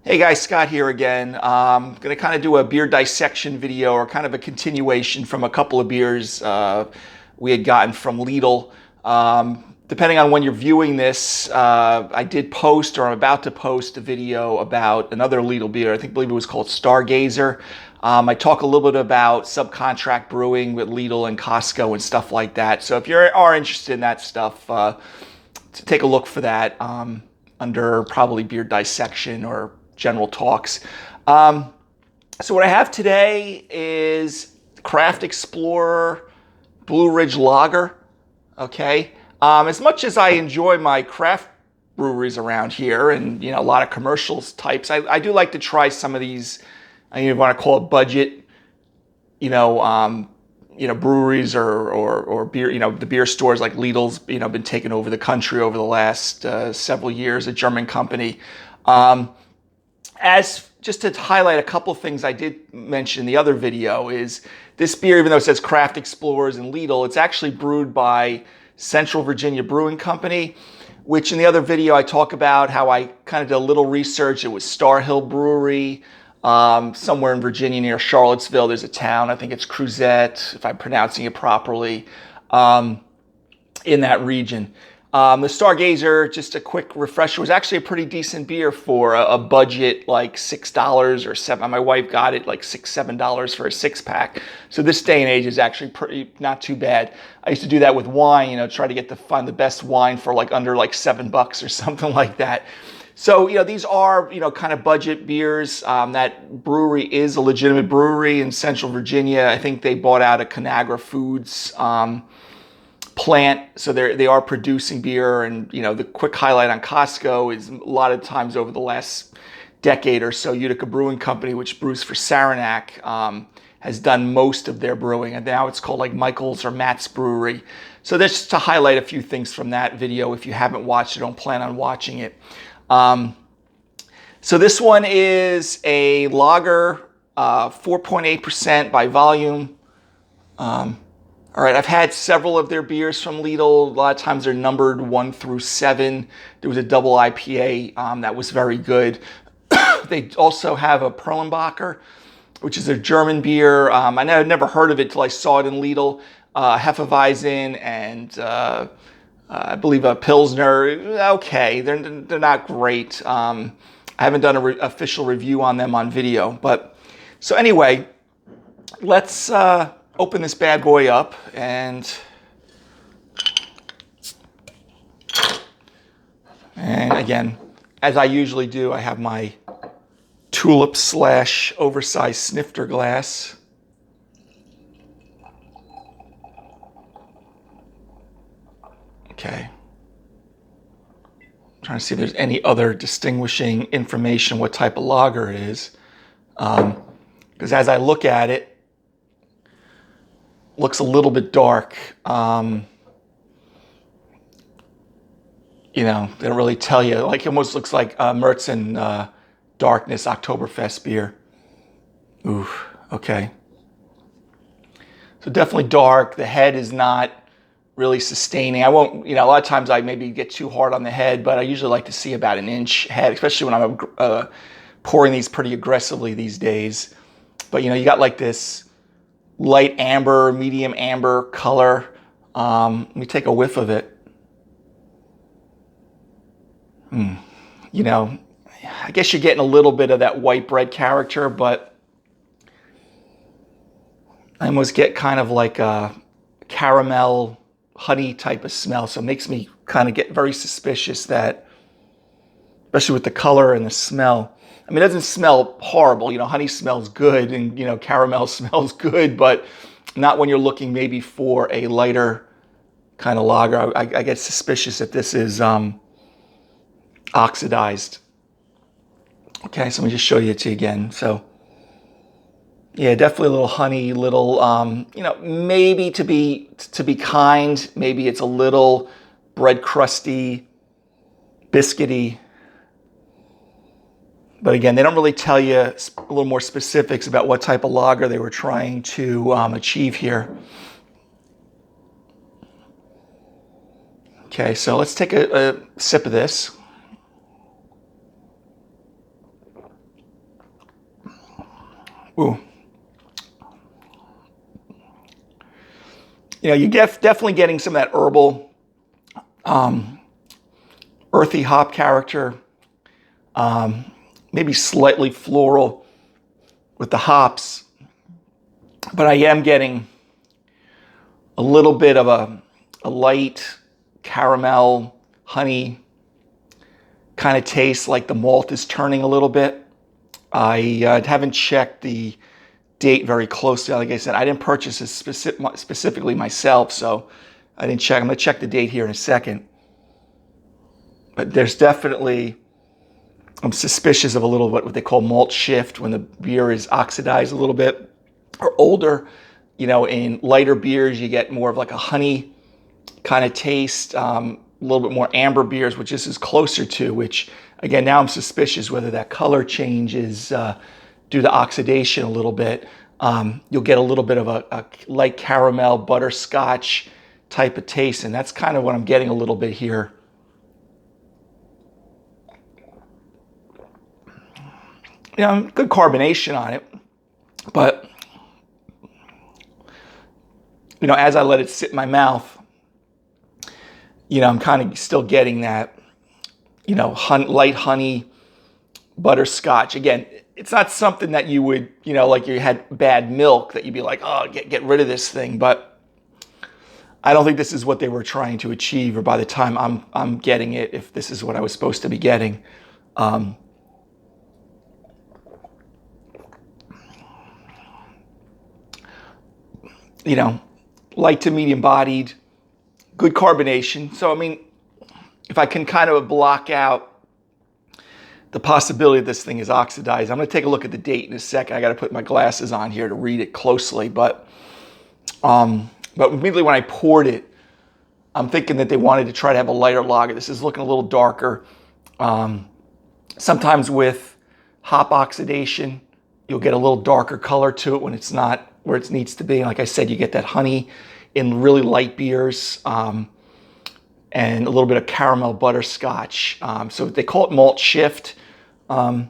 Hey guys, Scott here again. I'm going to kind of do a beer dissection video or kind of a continuation from a couple of beers we had gotten from Lidl. Depending on when you're viewing this, I did post or I'm about to post a video about another Lidl beer. I believe it was called Stargazer. I talk a little bit about subcontract brewing with Lidl and Costco and stuff like that. So if you are interested in that stuff, take a look for that under probably beer dissection or general talks. So what I have today is Craft Explorer Blue Ridge Lager. Okay. As much as I enjoy my craft breweries around here and, a lot of commercials types, I do like to try some of these, I even want to call it budget, breweries or beer, the beer stores like Lidl's, been taken over the country over the last several years, a German company. As just to highlight a couple of things I did mention in the other video is this beer, even though it says Craft Explorers and Lidl, it's actually brewed by Central Virginia Brewing Company, which in the other video I talk about how I kind of did a little research. It was Star Hill Brewery, somewhere in Virginia near Charlottesville. There's a town, I think it's Cruzette, if I'm pronouncing it properly, in that region. The Stargazer, just a quick refresher, was actually a pretty decent beer for a budget like $6 or $7. My wife got it like $6, $7 for a 6-pack. So this day and age is actually not too bad. I used to do that with wine, try to find the best wine for like under like $7 or something like that. So, these are, kind of budget beers. That brewery is a legitimate brewery in Central Virginia. I think they bought out a Conagra Foods plant, so they are producing beer. And the quick highlight on Costco is a lot of times over the last decade or so, Utica Brewing Company, which brews for Saranac, has done most of their brewing, and now it's called like Michael's or Matt's Brewery. So that's just to highlight a few things from that video. If you haven't watched it, don't plan on watching it. So this one is a lager, 4.8% by volume. All right, I've had several of their beers from Lidl. A lot of times they're numbered 1 through 7. There was a double IPA that was very good. They also have a Perlenbacher, which is a German beer. I never heard of it till I saw it in Lidl. Hefeweizen and I believe a Pilsner. Okay, they're not great. I haven't done an official review on them on video. But so anyway, let's open this bad boy up, and again, as I usually do, I have my tulip / oversized snifter glass. Okay. I'm trying to see if there's any other distinguishing information what type of lager it is. Because as I look at it, looks a little bit dark. They don't really tell you. Like, it almost looks like Märzen Darkness Oktoberfest beer. Ooh, okay. So definitely dark. The head is not really sustaining. I won't, a lot of times I maybe get too hard on the head, but I usually like to see about an inch head, especially when I'm pouring these pretty aggressively these days. But, you got like this light amber, medium amber color. Let me take a whiff of it. I guess you're getting a little bit of that white bread character, but I almost get kind of like a caramel, honey type of smell. So it makes me kind of get very suspicious that, especially with the color and the smell. I mean, it doesn't smell horrible. Honey smells good and, caramel smells good, but not when you're looking maybe for a lighter kind of lager. I get suspicious that this is oxidized. Okay, so let me just show you it to you again. So, yeah, definitely a little honey, little, maybe to be kind, maybe it's a little bread crusty, biscuity. But again, they don't really tell you a little more specifics about what type of lager they were trying to achieve here. Okay, so let's take a sip of this. Ooh. You know, you're definitely getting some of that herbal, earthy hop character, maybe slightly floral with the hops, but I am getting a little bit of a light caramel, honey kind of taste, like the malt is turning a little bit. I haven't checked the date very closely. Like I said, I didn't purchase this specifically myself, so I didn't check. I'm going to check the date here in a second. But there's definitely, I'm suspicious of a little what they call malt shift when the beer is oxidized a little bit or older. You know, in lighter beers, you get more of like a honey kind of taste, a little bit more amber beers, which this is closer to, which again, now I'm suspicious whether that color change is due to oxidation a little bit. You'll get a little bit of a light caramel, butterscotch type of taste, and that's kind of what I'm getting a little bit here. You know, good carbonation on it, but you know, as I let it sit in my mouth, you know, I'm kind of still getting that, you know, light honey, butterscotch. Again, it's not something that you would, you know, like you had bad milk that you'd be like, oh, get rid of this thing. But I don't think this is what they were trying to achieve, or by the time I'm getting it, if this is what I was supposed to be getting. You know, light to medium bodied, good carbonation. So, I mean, if I can kind of block out the possibility that this thing is oxidized, I'm going to take a look at the date in a second. I got to put my glasses on here to read it closely. But immediately when I poured it, I'm thinking that they wanted to try to have a lighter lager. This is looking a little darker. Sometimes with hop oxidation, you'll get a little darker color to it when it's not where it needs to be. Like I said, you get that honey in really light beers, and a little bit of caramel butterscotch. So they call it malt shift. But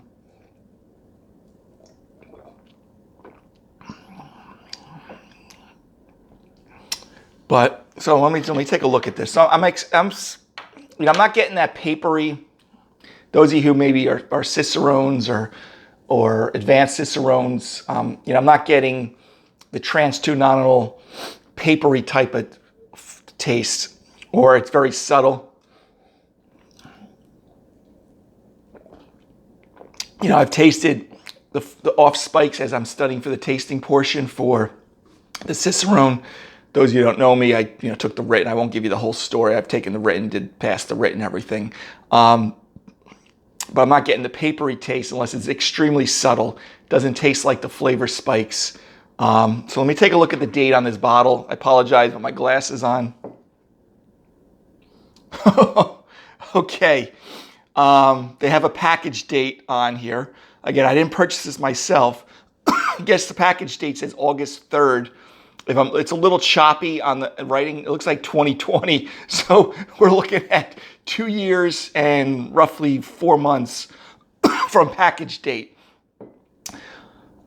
so let me take a look at this. So I'm you know, I'm not getting that papery. Those of you who maybe are cicerones or advanced cicerones, you know, I'm not getting the trans-2-nonenal papery type of taste, or it's very subtle. You know, I've tasted the off spikes as I'm studying for the tasting portion for the Cicerone. Those of you who don't know me, I took the written. I won't give you the whole story. I've taken the written, did pass the written, everything. But I'm not getting the papery taste unless it's extremely subtle. It doesn't taste like the flavor spikes. So let me take a look at the date on this bottle. I apologize with my glasses on. Okay. They have a package date on here. Again, I didn't purchase this myself. I guess the package date says August 3rd. It's a little choppy on the writing. It looks like 2020. So we're looking at 2 years and roughly 4 months from package date.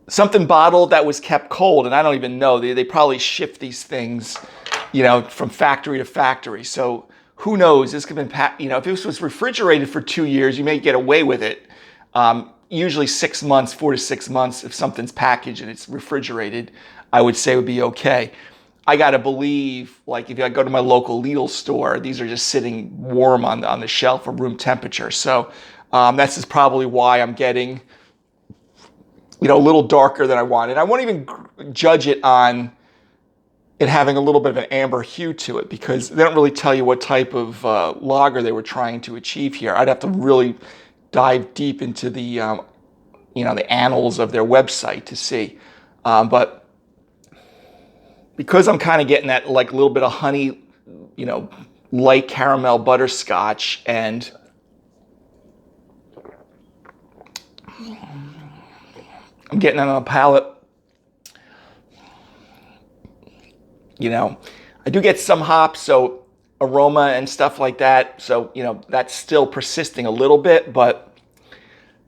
Something bottled that was kept cold, and I don't even know. They probably ship these things, you know, from factory to factory. So who knows? This could have been, you know, if this was refrigerated for 2 years, you may get away with it. Usually 6 months, 4 to 6 months, if something's packaged and it's refrigerated, I would say would be okay. I gotta believe, like if I go to my local Lidl store, these are just sitting warm on the shelf at room temperature. So this is probably why I'm getting, you know, a little darker than I wanted. I won't even judge it on it having a little bit of an amber hue to it, because they don't really tell you what type of lager they were trying to achieve here. I'd have to really dive deep into the, you know, the annals of their website to see. But because I'm kind of getting that like little bit of honey, you know, light caramel butterscotch, and I'm getting it on the palate. You know, I do get some hops, so aroma and stuff like that. So, you know, that's still persisting a little bit, but,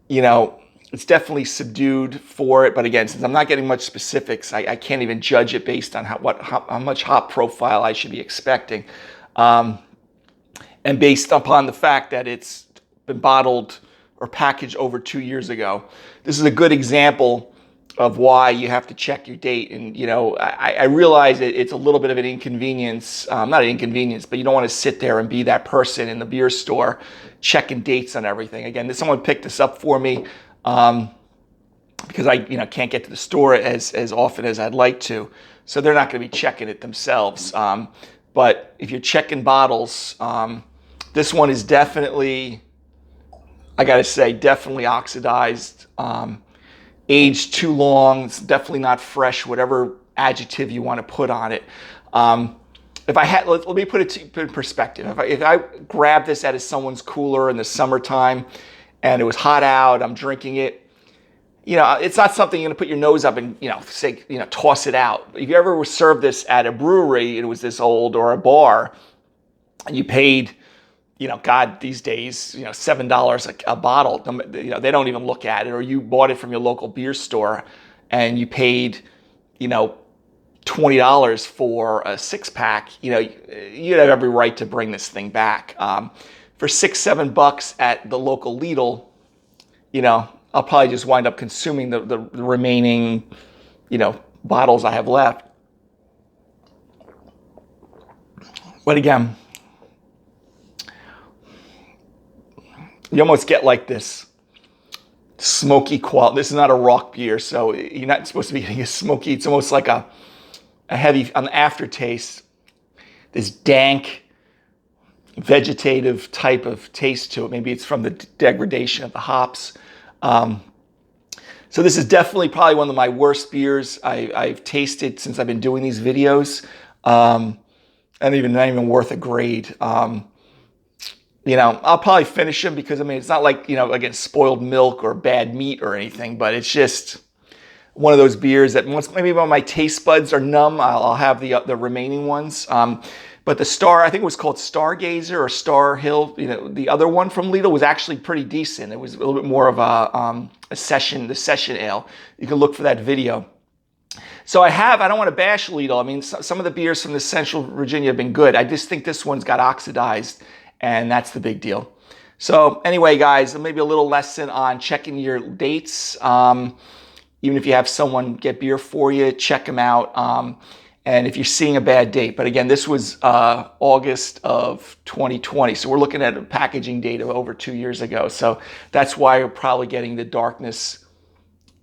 you know, It's definitely subdued for it, but again, since I'm not getting much specifics, I can't even judge it based on how much hop profile I should be expecting. And based upon the fact that it's been bottled or packaged over 2 years ago. This is a good example of why you have to check your date. And, you know, I realize it's a little bit of an inconvenience, not an inconvenience, but you don't want to sit there and be that person in the beer store checking dates on everything. Again, someone picked this up for me because I, can't get to the store as often as I'd like to. So they're not going to be checking it themselves. But if you're checking bottles, this one is definitely, I got to say, definitely oxidized. Aged too long. It's definitely not fresh, whatever adjective you want to put on it. If I had, let me put it in perspective. If I grabbed this out of someone's cooler in the summertime and it was hot out, I'm drinking it, it's not something you're going to put your nose up and, say, toss it out. If you ever were served this at a brewery, it was this old, or a bar, and you paid, God, these days, $7 a bottle, they don't even look at it. Or you bought it from your local beer store and you paid, $20 for a 6-pack, you'd have every right to bring this thing back. For $6-7 at the local Lidl, I'll probably just wind up consuming the remaining, bottles I have left. But again, you almost get like this smoky quality. This is not a rock beer, so you're not supposed to be getting a smoky. It's almost like a heavy, on the aftertaste, this dank, vegetative type of taste to it. Maybe it's from the degradation of the hops. So this is definitely probably one of my worst beers I've tasted since I've been doing these videos. Not even worth a grade. I'll probably finish them because, it's not like, again, spoiled milk or bad meat or anything, but it's just one of those beers that once maybe when my taste buds are numb, I'll have the remaining ones. But the I think it was called Stargazer or Star Hill, the other one from Lidl was actually pretty decent. It was a little bit more of the session ale. You can look for that video. So I don't want to bash Lidl. Some of the beers from the Central Virginia have been good. I just think this one's got oxidized, and that's the big deal. So anyway, guys, maybe a little lesson on checking your dates. Even if you have someone get beer for you, check them out. And if you're seeing a bad date. But again, this was August of 2020. So we're looking at a packaging date of over 2 years ago. So that's why you're probably getting the darkness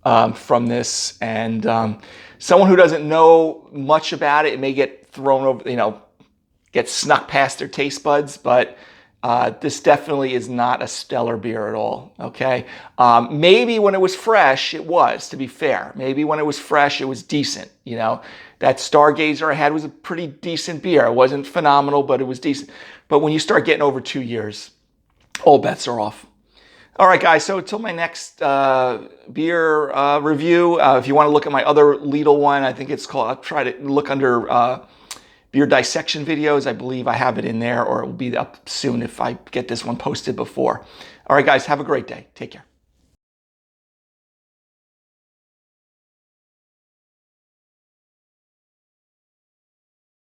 from this. And someone who doesn't know much about it, it may get thrown over, get snuck past their taste buds. But this definitely is not a stellar beer at all, okay? Maybe when it was fresh, it was, to be fair. Maybe when it was fresh, it was decent, That Stargazer I had was a pretty decent beer. It wasn't phenomenal, but it was decent. But when you start getting over 2 years, all bets are off. All right, guys, so until my next beer review, if you want to look at my other Lidl one, I think it's called, I'll try to look under beer dissection videos. I believe I have it in there, or it will be up soon if I get this one posted before. All right, guys, have a great day. Take care.